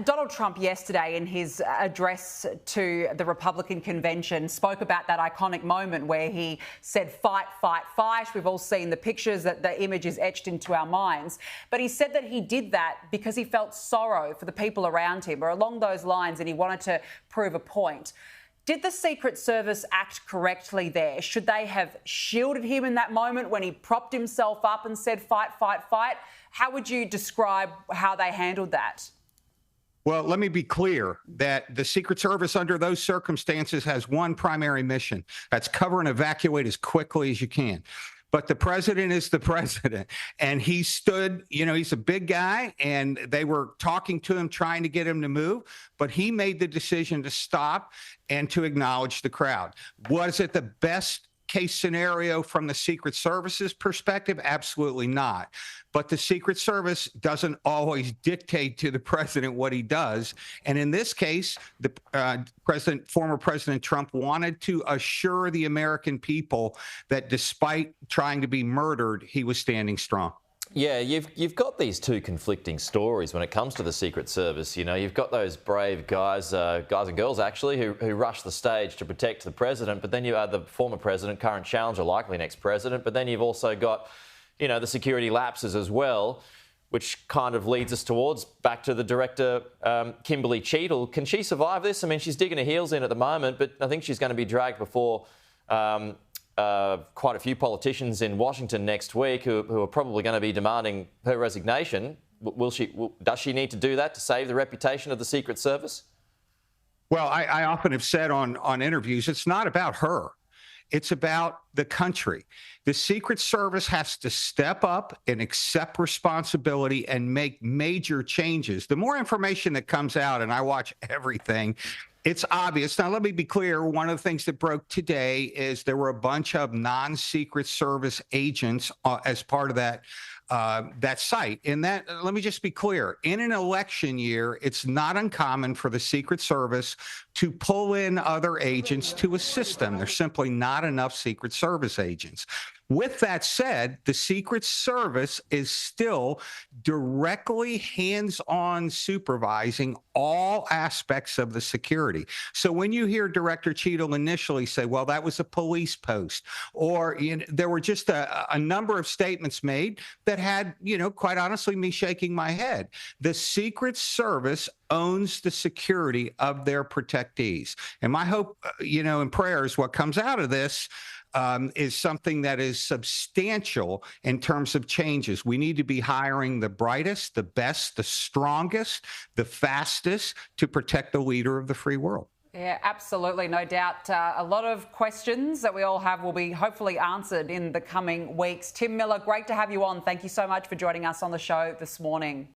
Donald Trump yesterday in his address to the Republican convention spoke about that iconic moment where he said, fight, fight, fight. We've all seen the pictures, that the image is etched into our minds. But he said that he did that because he felt sorrow for the people around him, or along those lines, and he wanted to prove a point. Did the Secret Service act correctly there? Should they have shielded him in that moment when he propped himself up and said, fight, fight, fight? How would you describe how they handled that? Well, let me be clear that the Secret Service under those circumstances has one primary mission. That's cover and evacuate as quickly as you can. But the president is the president, and he stood, he's a big guy, and they were talking to him, trying to get him to move, but he made the decision to stop and to acknowledge the crowd. Was it the best case scenario from the Secret Service's perspective? Absolutely not. But the Secret Service doesn't always dictate to the president what he does. And in this case, the former President Trump wanted to assure the American people that despite trying to be murdered, he was standing strong. Yeah, you've got these two conflicting stories when it comes to the Secret Service. You've got those brave guys and girls actually, who rush the stage to protect the president, but then you have the former president, current challenger, likely next president, but then you've also got, the security lapses as well, which kind of leads us back to the director, Kimberly Cheadle. Can she survive this? I mean, she's digging her heels in at the moment, but I think she's going to be dragged before quite a few politicians in Washington next week who are probably going to be demanding her resignation. Does she need to do that to save the reputation of the Secret Service? Well, I often have said on interviews, it's not about her. It's about the country. The Secret Service has to step up and accept responsibility and make major changes. The more information that comes out, and I watch everything, it's obvious. Now, let me be clear. One of the things that broke today is there were a bunch of non-Secret Service agents as part of that site. And that, let me just be clear, in an election year, it's not uncommon for the Secret Service to pull in other agents to assist them. There's simply not enough Secret Service agents. With that said, the Secret Service is still directly hands-on supervising all aspects of the security. So when you hear Director Cheadle initially say, well, that was a police post, or there were just a number of statements made that had, quite honestly, me shaking my head. The Secret Service owns the security of their protectees. And my hope, and prayer is what comes out of this is something that is substantial in terms of changes. We need to be hiring the brightest, the best, the strongest, the fastest to protect the leader of the free world. Yeah, absolutely. No doubt. A lot of questions that we all have will be hopefully answered in the coming weeks. Tim Miller, great to have you on. Thank you so much for joining us on the show this morning.